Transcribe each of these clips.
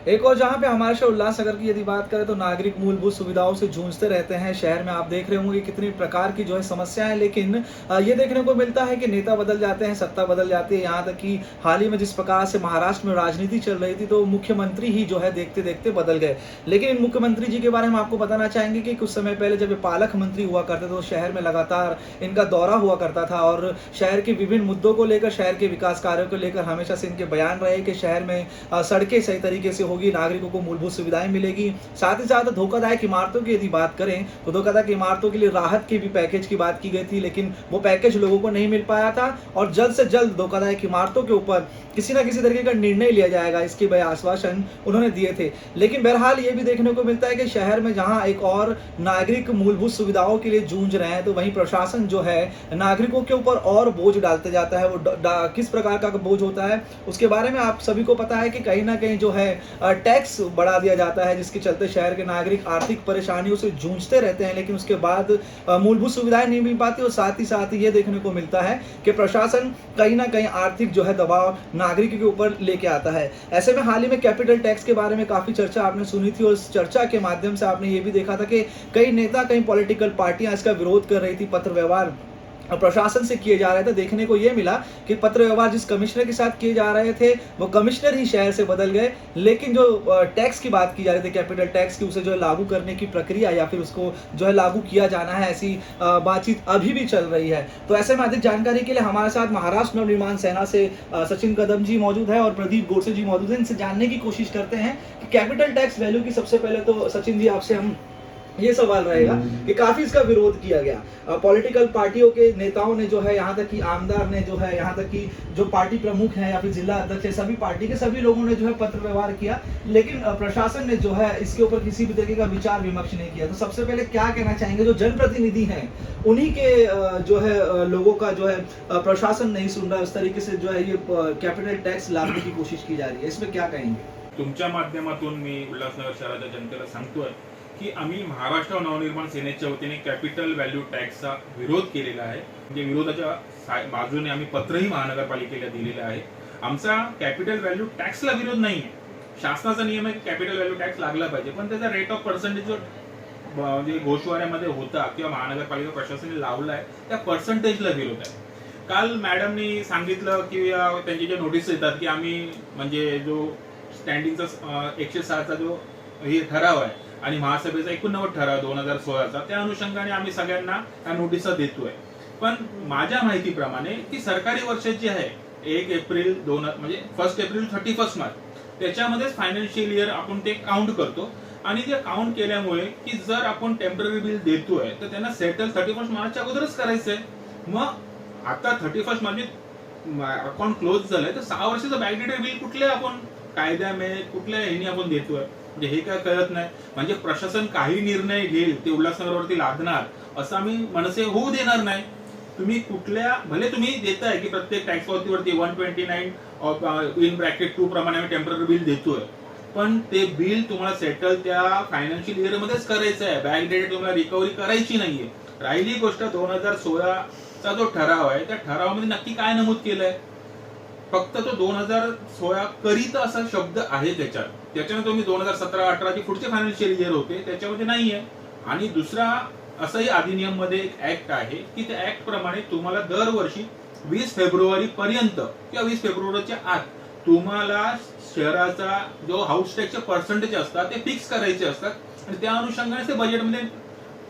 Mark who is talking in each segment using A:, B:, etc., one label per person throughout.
A: एक और जहाँ पे हमारे शहर उल्लासनगर की यदि बात करें तो नागरिक मूलभूत सुविधाओं से जूझते रहते हैं। शहर में आप देख रहे होंगे कितनी प्रकार की जो है समस्याएँ हैं, लेकिन ये देखने को मिलता है कि नेता बदल जाते हैं, सत्ता बदल जाती है। यहाँ तक कि हाल ही में जिस प्रकार से महाराष्ट्र में राजनीति चल रही थी, तो मुख्यमंत्री ही जो है देखते-देखते बदल गए। लेकिन इन मुख्यमंत्री जी के बारे में आपको बताना चाहेंगे कि कुछ समय पहले जब ये पालक मंत्री हुआ करते थे, तो शहर में लगातार इनका दौरा हुआ करता था और शहर के विभिन्न मुद्दों को लेकर, शहर के विकास कार्यों को लेकर हमेशा से इनके बयान रहे कि शहर में सड़कें सही तरीके से होगी, नागरिकों को मूलभूत सुविधाएं मिलेगी। साथ ही साथ धोखादायक इमारतों की यदि बात करें तो धोखादायक इमारतों के लिए राहत के भी पैकेज की बात की गई थी, लेकिन वो पैकेज लोगों को नहीं मिल पाया था और जल्द से जल्द धोखादायक इमारतों के ऊपर किसी ना किसी तरीके का निर्णय लिया जाएगा, इसके भी आश्वासन उन्होंने दिए थे। लेकिन बहरहाल ये भी देखने को मिलता है कि शहर में जहां एक और नागरिक मूलभूत सुविधाओं के लिए जूझ रहे हैं, तो वहीं प्रशासन जो है नागरिकों के ऊपर और बोझ डालते जाता है। वो किस प्रकार का बोझ होता है उसके बारे में आप सभी को पता है कि कहीं ना कहीं जो है टैक्स बढ़ा दिया जाता है, जिसके चलते शहर के नागरिक आर्थिक परेशानियों से जूझते रहते हैं, लेकिन उसके बाद मूलभूत सुविधाएं नहीं मिल पाती और साथ ही ये देखने को मिलता है कि प्रशासन कहीं ना कहीं आर्थिक जो है दबाव नागरिक के ऊपर लेके आता है। ऐसे में हाल ही में कैपिटल टैक्स के बारे में काफी चर्चा आपने सुनी थी और इस चर्चा के माध्यम से आपने ये भी देखा था कि कई नेता, कई पॉलिटिकल पार्टियां इसका विरोध कर रही थी। पत्र व्यवहार प्रशासन से किए जा रहे थे। देखने को ये मिला कि पत्र व्यवहार जिस कमिश्नर के साथ किए जा रहे थे, वो कमिश्नर ही शहर से बदल गए, लेकिन जो टैक्स की बात की जा रही थी, कैपिटल टैक्स की, उसे जो है लागू करने की प्रक्रिया या फिर उसको जो है लागू किया जाना है, ऐसी बातचीत अभी भी चल रही है। तो ऐसे में अधिक जानकारी के लिए हमारे साथ महाराष्ट्र नवनिर्माण सेना से सचिन कदम जी मौजूद है और प्रदीप गोडसे जी मौजूद है। इनसे जानने की कोशिश करते हैं कि कैपिटल टैक्स वैल्यू की। सबसे पहले तो सचिन जी आपसे हम ये सवाल रहेगा कि काफी इसका विरोध किया गया, पॉलिटिकल पार्टियों के नेताओं ने जो है, यहाँ तक कि आमदार ने जो है, यहाँ तक कि जो पार्टी प्रमुख हैं या फिर जिला अध्यक्ष है, सभी पार्टी के सभी लोगों ने जो है पत्र व्यवहार किया, लेकिन प्रशासन ने जो है इसके ऊपर किसी भी तरीके का विचार विमर्श नहीं किया। तो सबसे पहले क्या कहना चाहेंगे, जो जनप्रतिनिधि हैं उन्हीं के जो है लोगों का जो है प्रशासन नहीं सुन रहा है, उस तरीके से जो है ये कैपिटल टैक्स लादने की कोशिश की जा रही है, इसमें क्या कहेंगे?
B: तुमच्या माध्यमातून मी उल्हासनगर शहराच्या जनतेला सांगतोय की आम्ही महाराष्ट्र नवनिर्माण सेनेच्या वतीने कॅपिटल व्हॅल्यू टॅक्सचा विरोध केलेला आहे। म्हणजे विरोधाच्या बाजूने आम्ही पत्रही महानगरपालिकेला दिलेलं आहे। आमचा कॅपिटल व्हॅल्यू टॅक्सला विरोध नाही आहे। शासनाचा नियम आहे कॅपिटल व्हॅल्यू टॅक्स लागला पाहिजे, पण त्याचा रेट ऑफ पर्सेंटेज जो म्हणजे घोषवाऱ्यामध्ये होता किंवा महानगरपालिका प्रशासनाने लावलाय त्या पर्सेंटेजला विरोध आहे। काल मॅडमनी सांगितलं की त्यांची जे नोटीस येतात की आम्ही म्हणजे जो स्टँडिंगचा 106चा जो हे ठराव आहे आणि महासभेचा 89 ठराव 2016चा, त्या अनुषंगाने आम्ही सगळ्यांना त्या नोटिसा देतोय। पण माझ्या माहितीप्रमाणे की सरकारी वर्ष जे आहे 1 एप्रिल 2 म्हणजे 1 एप्रिल 31 मार्च त्याच्यामध्येच फायनान्शियल इयर आपण ते काउंट करतो आणि ते काउंट केल्यामुळे की जर आपण टेम्पररी बिल देतोय तर त्यांना सेटल 31 मार्चच्या अगोदरच करायचंय। मग आता 31 मार्च अकाउंट क्लोज झालंय तर 6 वर्षाचं बॅकडेटेड बिल कुठल्या आपण कायद्यामध्ये कुठल्या ह्यानी आपण देतोय, म्हणजे हे काय कळत नाही। म्हणजे प्रशासन काही निर्णय घेईल ते उल्हासनगरवरती लादणार असं आम्ही मनसे होऊ देणार नाही। तुम्ही कुठल्या भले तुम्ही देताय की प्रत्येक टॅक्स पावतीवरती 129 इन ब्रॅकेट 2 प्रमाणे आम्ही टेम्पररी बिल देतोय, पण ते बिल तुम्हाला सेटल त्या फायनान्शियल इयर मध्येच करायचं आहे। बॅकडेटेड तुम्हाला रिकव्हरी करायची नाहीये। राहिली गोष्ट 2016चा जो ठराव आहे त्या ठरावामध्ये नक्की काय नमूद केलंय, फक्त तो 2016 करीत असा शब्द आहे त्याच्याने तुम्ही 2017-18 ची पुढचे फायनान्शियल इयर होते त्याच्यामध्ये नाहीये। आणि दुसरा असंही अधिनियम मध्ये एक ऍक्ट आहे की त्या ऍक्ट प्रमाणे तुम्हाला दरवर्षी 20 फेब्रुवारी पर्यंत किंवा 20 फेब्रुवारीच्या आत तुम्हाला शहराचा जो हाऊस टॅक्सचे पर्सेंटेज असतात ते फिक्स करायचे असतात आणि त्या अनुषंगाने ते बजेटमध्ये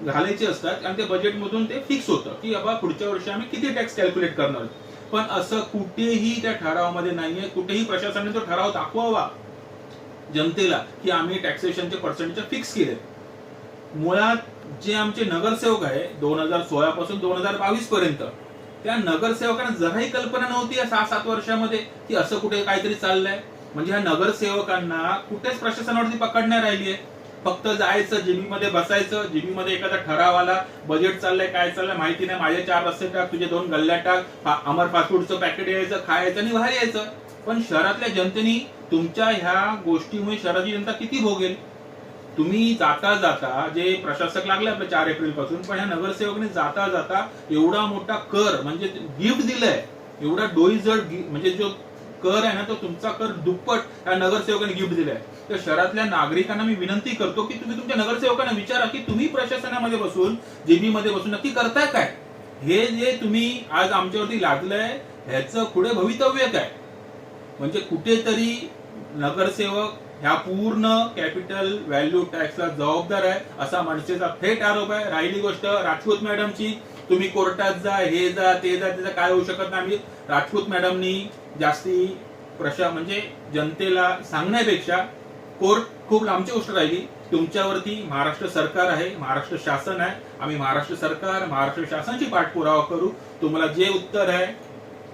B: घालायचे असतात आणि ते बजेटमधून ते फिक्स होतं की बाबा पुढच्या वर्षी आम्ही किती टॅक्स कॅल्क्युलेट करणार। पण असं कुठेही त्या ठरावामध्ये नाहीये, कुठेही प्रशासनाने तो ठराव दाखवावा जनतेला की आम्ही टॅक्सेशनचे पर्सेंटेज फिक्स केले। मुळात जे आमचे नगरसेवक आहे 2016 पासून 2022 पर्यंत, त्या नगरसेवकांना जराही कल्पना नव्हती या 6-7 वर्षामध्ये की असं कुठे काहीतरी चाललंय। म्हणजे ह्या नगरसेवकांना कुठेच प्रशासनावरती पकड नाही राहिली आहे। फक्त जायचं जीबी मध्ये बसायचं, जीबी मध्ये एखादा ठराव आला, बजेट चाललंय काय चाललंय माहिती नाही, माझे 4 रस्ते टाक, तुझे 2 गल्ल्या टाक, अमर फास्ट फूडचं पॅकेट यायचं, खायचं आणि बाहेर यायचं। पण शहरातल्या जनतेने तुमच्या ह्या गोष्टीमुळे शहराची जनता किती भोगेल। तुम्ही जाता जाता जे प्रशासक लागले आपल्या 4 एप्रिल पासून, पण ह्या नगरसेवकने जाता जाता एवढा मोठा कर म्हणजे गिफ्ट दिलंय, एवढा डोईजड म्हणजे जो कर आहे ना तो तुमचा कर दुप्पट या नगरसेवकांनी गिफ्ट दिलाय. तर शहरातल्या नागरिकांना मी विनंती करतो की तुम्ही तुमच्या नगरसेवकांना विचारा की तुम्ही प्रशासनामध्ये बसून जीबी मध्ये बसून नक्की करताय काय. हे जे तुम्ही आज आमच्यावरती लादलंय ह्याचं पुढे भवितव्य काय. म्हणजे कुठेतरी नगरसेवक ह्या पूर्ण कॅपिटल व्हॅल्यू टॅक्सला जबाबदार आहे असा मनसेचा थेट आरोप आहे. राहिली गोष्ट राजपूत मॅडमची, तुम्ही कोर्टात जा, हे जा, ते जा, त्याचं काय होऊ शकत नाही. राजपूत मॅडमनी जास्ती म्हणजे जनतेला सांगण्यापेक्षा कोर्ट खूप लांबची गोष्ट राहिली. तुमच्यावरती महाराष्ट्र सरकार आहे, महाराष्ट्र शासन आहे. आम्ही महाराष्ट्र सरकार, महाराष्ट्र शासनाची पाठपुरावा करू. तुम्हाला जे उत्तर आहे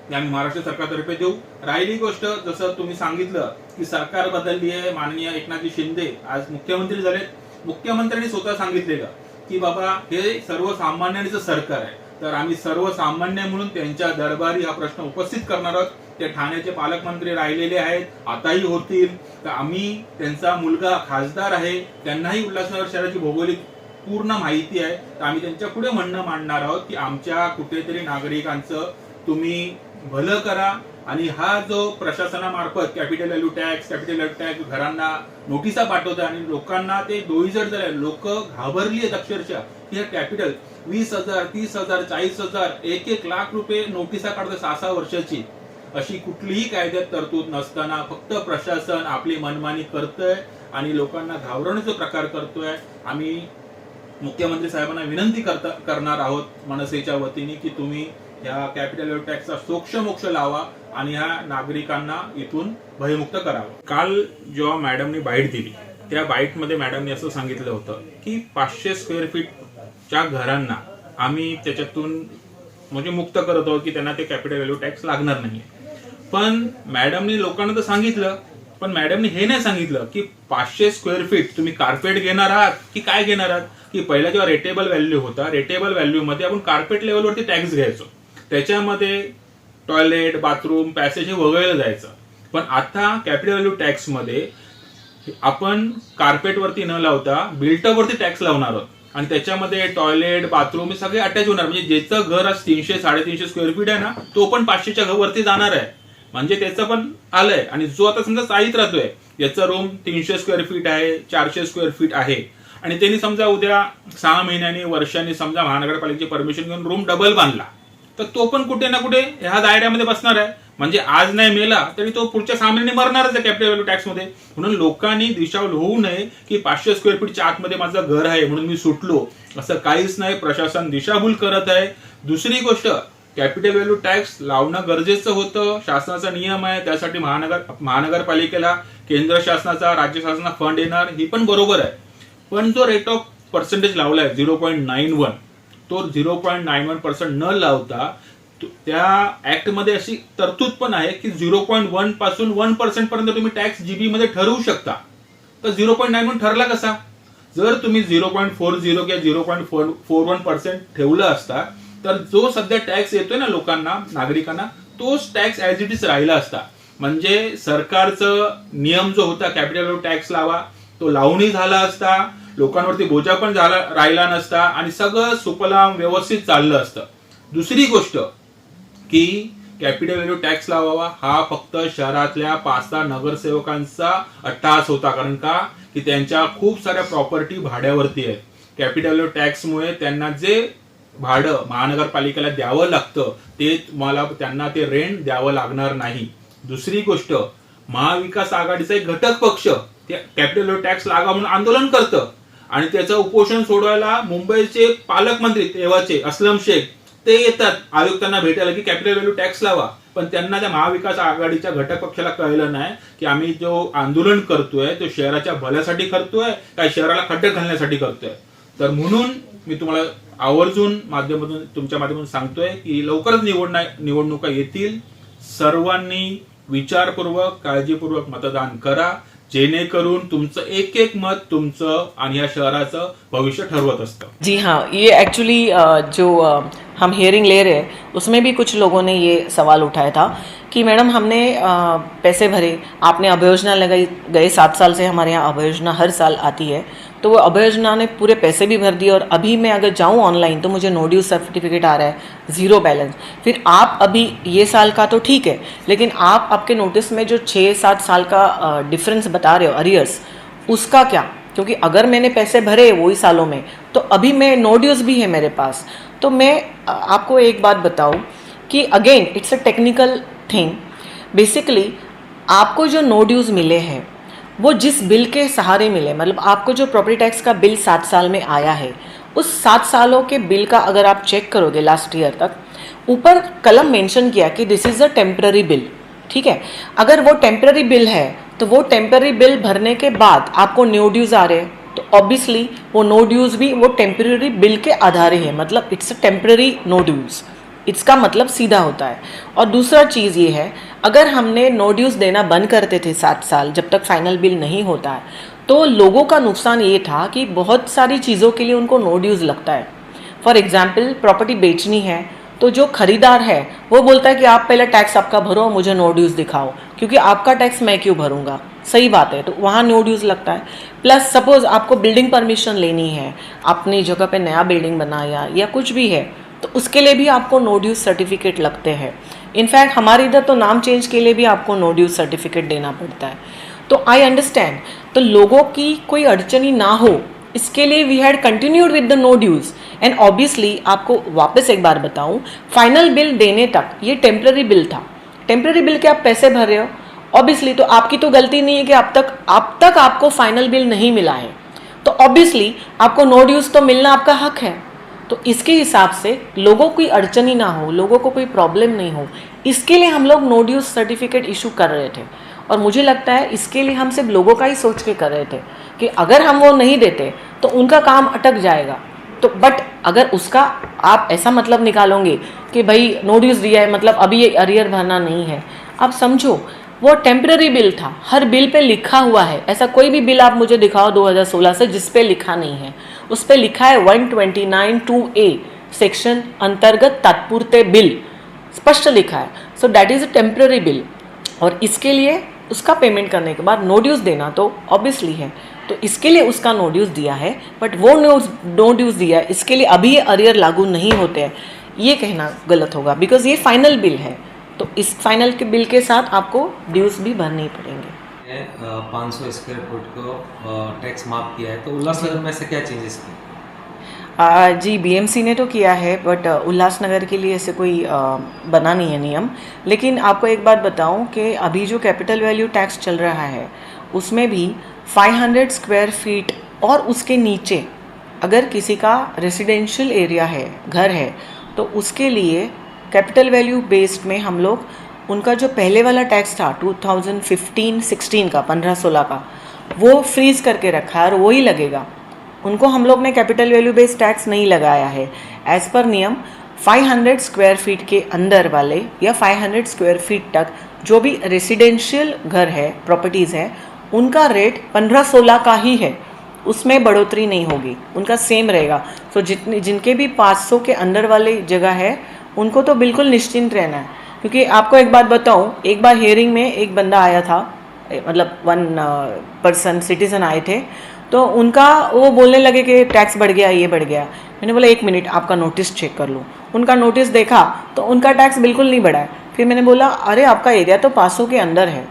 B: ते आम्ही महाराष्ट्र सरकारतर्फे देऊ. राहिली गोष्ट जसं तुम्ही सांगितलं की सरकार बदलली आहे, माननीय एकनाथजी शिंदे आज मुख्यमंत्री झाले. मुख्यमंत्र्यांनी स्वतः सांगितलेलं की बाबा हे सर्वसामान्यांचं सरकार आहे. तर आम्ही सर्वसामान्य म्हणून त्यांच्या दरबारी हा प्रश्न उपस्थित करणार आहोत. ते ठाण्याचे पालकमंत्री राहिलेले आहेत, आताही होतील. तर आम्ही त्यांचा मुलगा खासदार आहे, त्यांनाही उल्हासनगर शहराची भौगोलिक पूर्ण माहिती आहे. तर आम्ही त्यांच्या पुढे म्हणणं मांडणार आहोत की आमच्या कुठेतरी नागरिकांचं तुम्ही भलं करा. आणि हा जो प्रशासनामार्फत कॅपिटल व्हॅल्यू टॅक्स घरांना नोटिसा पाठवतात आणि लोकांना ते डोईजड झाले. लोक घाबरली आहेत अक्षरशः की हे कॅपिटल 20,000, 30,000, 40,000, 1-1 लाख रुपये नोटिसा काढतात 6-6 वर्षाची. अशी कुठलीही कायद्यात तरतूद नसताना फक्त प्रशासन आपली मनमानी करतोय आणि लोकांना घाबरवण्याचा प्रकार करतोय. आम्ही मुख्यमंत्री साहेबांना विनंती करणार आहोत मनसेच्या वतीने की तुम्ही या कॅपिटल व्हॅल्यू टॅक्सचा सोक्ष लावा आणि ह्या नागरिकांना इथून भयमुक्त करावं. काल जेव्हा मॅडमनी बाईट दिली त्या बाईटमध्ये मॅडमनी असं सांगितलं होतं की 500 स्क्वेअर फीटच्या घरांना आम्ही त्याच्यातून म्हणजे मुक्त करत आहोत की त्यांना ते कॅपिटल व्हॅल्यू टॅक्स लागणार नाहीये. पण मॅडमनी लोकांना तर सांगितलं, पण मॅडमनी हे नाही सांगितलं की 500 स्क्वेअर फीट तुम्ही कार्पेट घेणार आहात की काय घेणार आहात. की पहिला जेव्हा रेटेबल व्हॅल्यू होता, रेटेबल व्हॅल्यू मध्ये आपण कार्पेट लेवलवरती टॅक्स घ्यायचो, त्याच्यामध्ये टॉयलेट, बाथरूम, पॅसेज हे वगळलं जायचं. पण आता कॅपिटल व्हॅल्यू टॅक्स मध्ये आपण कार्पेटवरती न लावता बिल्टअप वरती टॅक्स लावणार आहोत आणि त्याच्यामध्ये टॉयलेट, बाथरूम हे सगळे अटॅच होणार. म्हणजे ज्याचं घर आज 300-350 स्क्वेअर फीट आहे ना, तो पण 500च्या वरती जाणार आहे. म्हणजे त्याचं पण आलंय. आणि जो आता समजा चाळीत राहतोय, याचा रूम 300 स्क्वेअर फीट आहे, 400 स्क्वेअर फीट आहे आणि त्यांनी समजा उद्या 6 महिन्यांनी, वर्षांनी समजा महानगरपालिकेची परमिशन घेऊन रूम डबल बांधला, तर तो पण कुठे ना कुठे ह्या दायऱ्यामध्ये बसणार आहे. म्हणजे आज नाही मेला तरी तो पुढच्या 6 महिन्यांनी मरणारच आहे कॅपिटल व्हॅल्यू टॅक्स मध्ये. म्हणून लोकांनी दिशाभूल होऊ नये की 500 स्क्वेअर फीटच्या आतमध्ये माझं घर आहे म्हणून मी सुटलो, असं काहीच नाही. प्रशासन दिशाभूल करत आहे. दुसरी गोष्ट, कॅपिटल व्हॅल्यू टॅक्स लावणं गरजेचं होतं, शासनाचा नियम आहे. त्यासाठी महानगरपालिकेला केंद्र शासनाचा, राज्य शासनाचा फंड येणार, ही पण बरोबर आहे. पण जो रेट ऑफ पर्सेंटेज लावलाय 0.91, तो 0.91% न लावता त्या ऍक्ट मध्ये अशी तरतूद पण आहे की 0.1 पासून 1% पर्यंत तुम्ही टॅक्स जीबी मध्ये ठरवू शकता. तर 0.91 ठरला कसा? जर तुम्ही 0.40 किंवा 0.41% ठेवलं असता तर जो सध्या टॅक्स येतोय ना लोकांना, नागरिकांना, तोच टॅक्स ऍज इट इज राहिला असता. म्हणजे सरकारचा नियम जो होता कॅपिटल व्हॅल्यू टॅक्स लावा, तो लावूनही झाला असता, लोकांवरती बोजा पण राहिला नसता आणि सगळं सुपलाम व्यवस्थित चाललं असतं. दुसरी गोष्ट की कॅपिटल व्हॅल्यू टॅक्स लावावा हा फक्त शहरातल्या 5-6 नगरसेवकांचा अट्टहास होता. कारण का की त्यांच्या खूप साऱ्या प्रॉपर्टी भाड्यावरती आहेत. कॅपिटल व्हॅल्यू टॅक्समुळे त्यांना जे भाडं महानगरपालिकेला द्यावं लागतं ते त्यांना ते रेंट द्यावं लागणार नाही. दुसरी गोष्ट, महाविकास आघाडीचा एक घटक पक्ष कॅपिटल व्हॅल्यू टॅक्स लागा म्हणून आंदोलन करतं आणि त्याचं उपोषण सोडवायला मुंबईचे पालकमंत्री तेव्हाचे अस्लम शेख ते येतात आयुक्तांना भेटायला की कॅपिटल व्हॅल्यू टॅक्स लावा. पण त्यांना त्या महाविकास आघाडीच्या घटक पक्षाला कळलं नाही की आम्ही जो आंदोलन करतोय तो शहराच्या भल्यासाठी करतोय काय शहराला खड्ड्यात घालण्यासाठी करतोय. तर म्हणून मी तुम्हाला आवर्जून तुमच्या माध्यमातून सांगतोय की लवकरच निवडणुका येतील. सर्वांनी विचारपूर्वक, काळजीपूर्वक मतदान करा, जेणेकरून तुमचं एक एक मत तुमचं आणि या शहराचं भविष्य ठरवत असतं.
C: जी हाँ, ये एक्चुअली जो हम हियरिंग ले रहे हैं उसमें भी कुछ लोगों ने ये सवाल उठाया था कि मैडम हमने पैसे भरे, आपने अभय योजना लगाई, गए 7 साल से हमारे यहाँ अभय योजना हर साल आती है, तो वो अभय योजना ने पूरे पैसे भी भर दिए और अभी मैं अगर जाऊँ ऑनलाइन तो मुझे नो ड्यूज सर्टिफिकेट आ रहा है, ज़ीरो बैलेंस। फिर आप अभी ये साल का तो ठीक है, लेकिन आप आपके नोटिस में जो 6-7 साल का डिफरेंस बता रहे हो अरियर्स, उसका क्या? क्योंकि अगर मैंने पैसे भरे वही सालों में तो अभी मैं नो ड्यूज भी है मेरे पास। तो मैं आपको एक बात बताऊँ कि again it's a technical thing. Basically आपको जो नो ड्यूज मिले हैं वो जिस बिल के सहारे मिले, मतलब आपको जो प्रॉपर्टी टैक्स का बिल 7 साल में आया है, उस 7 सालों के बिल का अगर आप चेक करोगे लास्ट ईयर तक, ऊपर कलम मेंशन किया कि this is a temporary bill. ठीक है, अगर वो टेम्पररी बिल है तो वो टेम्पररी बिल भरने के बाद आपको नो ड्यूज आ रहे हैं, तो ऑब्वियसली वो नो ड्यूज भी वो टेम्पररी बिल के आधार है, मतलब it's a temporary no dues, इसका मतलब सीधा होता है। और दूसरा चीज़ ये है, अगर हमने नो ड्यूज देना बंद करते थे 7 साल जब तक फाइनल बिल नहीं होता है, तो लोगों का नुकसान ये था कि बहुत सारी चीज़ों के लिए उनको नो ड्यूज लगता है। फॉर एग्जाम्पल प्रॉपर्टी बेचनी है तो जो खरीदार है वो बोलता है कि आप पहले टैक्स आपका भरो, मुझे नो ड्यूज दिखाओ, क्योंकि आपका टैक्स मैं क्यों भरूंगा। सही बात है, तो वहाँ नो ड्यूज लगता है। प्लस सपोज आपको बिल्डिंग परमिशन लेनी है, अपनी जगह पे नया बिल्डिंग बनाया या कुछ भी है, तो उसके लिए भी आपको नो ड्यूज सर्टिफिकेट लगते हैं। इनफैक्ट हमारे इधर तो नाम चेंज के लिए भी आपको नो ड्यूज सर्टिफिकेट देना पड़ता है। तो आई अंडरस्टैंड, तो लोगों की कोई अड़चनी ना हो इसके लिए we had continued with the no dues. And obviously आपको वापस एक बार बताऊं, फाइनल बिल देने तक ये टेम्पररी बिल था। टेम्पररी बिल के आप पैसे भर रहे हो, ऑब्वियसली तो आपकी तो गलती नहीं है कि अब तक आपको फाइनल बिल नहीं मिला है, तो ऑब्वियसली आपको नो ड्यूज तो मिलना आपका हक है। तो इसके हिसाब से लोगों की अड़चनी ना हो, लोगों को कोई प्रॉब्लम नहीं हो, इसके लिए हम लोग नो ड्यूज सर्टिफिकेट इशू कर रहे थे। और मुझे लगता है इसके लिए हम सिर्फ लोगों का ही सोच के कर रहे थे कि अगर हम वो नहीं देते तो उनका काम अटक जाएगा। तो बट अगर उसका आप ऐसा मतलब निकालोगे कि भाई नो ड्यूज दिया है मतलब अभी ये अरियर भरना नहीं है, आप समझो वो टेम्पररी बिल था, हर बिल पे लिखा हुआ है। ऐसा कोई भी बिल आप मुझे दिखाओ 2016 से जिस पे लिखा नहीं है, उस पे लिखा है 129(2)(a) सेक्शन अंतर्गत तात्पुरते बिल, स्पष्ट लिखा है। So that is a temporary bill, और इसके लिए उसका पेमेंट करने के बाद नो ड्यूज देना तो ऑब्वियसली है। तो इसके लिए उसका नो ड्यूज दिया है, बट वो नो ड्यूज दिया है इसके लिए अभी ये अरियर लागू नहीं होते हैं, ये कहना गलत होगा, बिकॉज ये फाइनल बिल है। तो इस फाइनल के बिल के साथ आपको ड्यूज भी भरने ही पड़ेंगे।
D: 500 स्क्वायर फुट को टैक्स माफ किया है, तो उल्लासनगर में से क्या चेंजेस किए?
C: जी बीएमसी ने तो किया है, बट उल्लासनगर के लिए ऐसे कोई बना नहीं है नियम। लेकिन आपको एक बात बताऊं कि अभी जो कैपिटल वैल्यू टैक्स चल रहा है उसमें भी 500 स्क्वायर फीट और उसके नीचे अगर किसी का रेसिडेंशियल एरिया है, घर है, तो उसके लिए कैपिटल वैल्यू बेस्ड में हम लोग उनका जो पहले वाला टैक्स था 2015-16 का 15-16 का, वो फ्रीज करके रखा है और वही लगेगा। उनको हम लोग ने कैपिटल वैल्यू बेस्ड टैक्स नहीं लगाया है। एज पर नियम 500 स्क्वायर फीट के अंदर वाले या 500 स्क्वायर फीट तक जो भी रेसिडेंशियल घर है, प्रॉपर्टीज़ है, उनका रेट 15-16 का ही है, उसमें बढ़ोतरी नहीं होगी, उनका सेम रहेगा। सो जिनके भी 500 के अंदर वाली जगह है उनको तो बिल्कुल निश्चिंत रहना है। क्योंकि आपको एक बात बताऊं, एक बार हियरिंग में एक बंदा आया था, मतलब 1 पर्सन सिटीज़न आए थे, तो उनका वो बोलने लगे कि टैक्स बढ़ गया, ये बढ़ गया। मैंने बोला 1 मिनट आपका नोटिस चेक कर लूँ। उनका नोटिस देखा तो उनका टैक्स बिल्कुल नहीं बढ़ा है। फिर मैंने बोला अरे आपका एरिया तो 500 के अंदर है,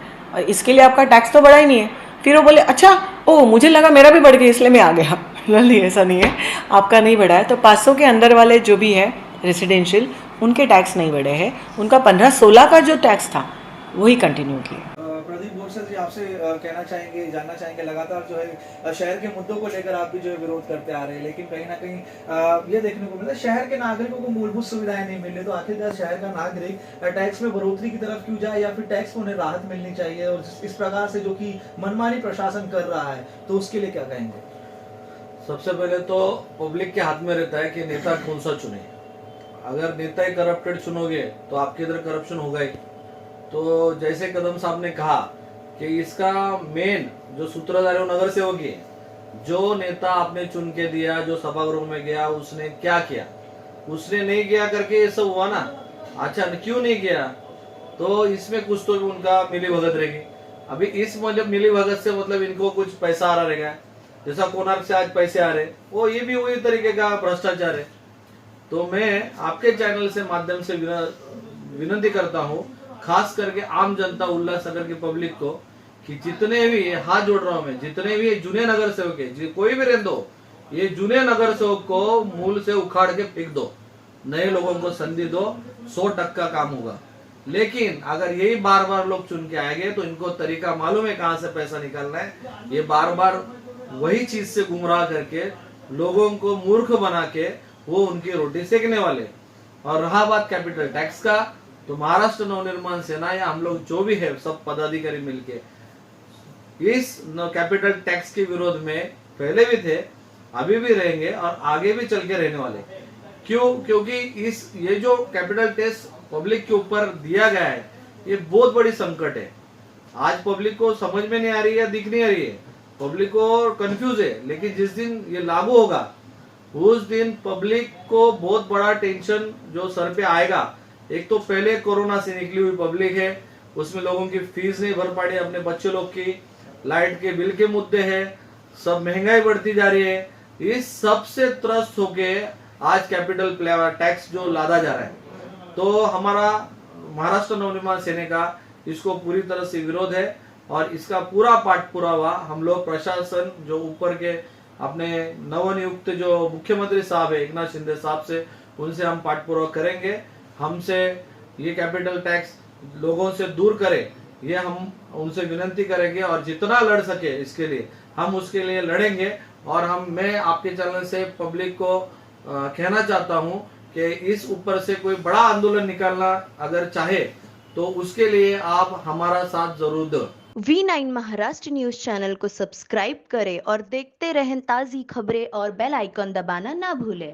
C: इसके लिए आपका टैक्स तो बढ़ा ही नहीं है। फिर वो बोले अच्छा ओ मुझे लगा मेरा भी बढ़ गया इसलिए मैं आ गया। नहीं ऐसा नहीं है, आपका नहीं बढ़ा है। तो 500 के अंदर वाले जो भी है रेसिडेंशियल, उनके टैक्स नहीं बढ़े हैं, उनका 15-16 का जो टैक्स था वही कंटिन्यू किया।
A: प्रदीप बोरसर जी आपसे कहना चाहेंगे, जानना चाहेंगे, लगातार जो है शहर के मुद्दों को लेकर आप भी जो है विरोध करते आ रहे हैं, लेकिन कहीं ना कहीं ये देखने को मिलता है शहर के नागरिकों को मूलभूत सुविधाएं नहीं मिल रही, तो आखिरकार शहर का नागरिक टैक्स में बढ़ोतरी की तरफ क्यों जाए, या फिर टैक्स में उन्हें राहत मिलनी चाहिए। और इस प्रकार से जो कि मनमानी प्रशासन कर रहा है, तो उसके लिए क्या कहेंगे?
E: सबसे पहले तो पब्लिक के हाथ में रहता है कि नेता कौन सा चुने। अगर नेता ही करप्टेड चुनोगे तो आपके इधर करप्शन होगा ही। तो जैसे कदम साहब ने कहा कि इसका मेन जो सूत्रधार है वो नगर सेवक है। जो नेता आपने चुन के दिया, जो सभागृह में गया, उसने क्या किया? उसने नहीं किया करके ये सब हुआ ना। अच्छा क्यों नहीं किया? तो इसमें कुछ तो भी उनका मिली भगत रहेगी। अभी इस मतलब मिली भगत से मतलब इनको कुछ पैसा आ रहा रहेगा, जैसा कोणार्क से आज पैसे आ रहे, वो ये भी वही तरीके का भ्रष्टाचार है। तो मैं आपके चैनल से माध्यम से विनती करता हूँ, खास करके आम जनता उल्लासनगर की पब्लिक को, कि जितने भी हाथ जोड़ रहा हूँ मैं, जितने भी जूने नगर सेवक है, कोई भी रहने दो, ये जूने नगर सेवक को मूल से उखाड़ के फेंक दो, नए लोगों को संधि दो, 100% काम होगा। लेकिन अगर यही बार बार लोग चुन के आएंगे तो इनको तरीका मालूम है कहां से पैसा निकालना है। ये बार बार वही चीज से गुमराह करके लोगों को मूर्ख बना के वो उनकी रोटी सेकने वाले। और रहा बात कैपिटल टैक्स का, तो महाराष्ट्र नवनिर्माण सेना या हम लोग जो भी है सब पदाधिकारी मिलके इस कैपिटल टैक्स के विरोध में पहले भी थे, अभी भी रहेंगे और आगे भी चल के रहने वाले। क्यों? क्योंकि ये जो कैपिटल टैक्स पब्लिक के ऊपर दिया गया है, ये बहुत बड़ी संकट है। आज पब्लिक को समझ में नहीं आ रही है, दिख नहीं आ रही है, पब्लिक को कंफ्यूज है। लेकिन जिस दिन ये लागू होगा उस दिन पब्लिक को बहुत बड़ा टेंशन जो सर पे आएगा। एक तो पहले कोरोना से निकली हुई पब्लिक है, उसमें लोगों की फीस नहीं भर पा रही, अपने बच्चे लोग की लाइट के बिल के मुद्दे है, सब महंगाई बढ़ती जा रही है। इस सब से त्रस्त होके आज कैपिटल टैक्स जो लादा जा रहा है, तो हमारा महाराष्ट्र नवनिर्माण सेना का इसको पूरी तरह से विरोध है। और इसका पूरा पाठ पुरावा हम लोग प्रशासन जो ऊपर के अपने नवनियुक्त जो मुख्यमंत्री साहब है एकनाथ शिंदे साहब से, उनसे हम पाठ पुरावा करेंगे। हमसे ये कैपिटल टैक्स लोगों से दूर करें, ये हम उनसे विनती करेंगे। और जितना लड़ सके इसके लिए हम उसके लिए लड़ेंगे। और मैं आपके चैनल से पब्लिक को कहना चाहता हूँ कि इस ऊपर से कोई बड़ा आंदोलन निकालना अगर चाहे तो उसके लिए आप हमारा साथ जरूर दो।
F: V9 महाराष्ट्र न्यूज चैनल को सब्सक्राइब करें और देखते रहें ताज़ी खबरें और बेल आइकन दबाना ना भूलें।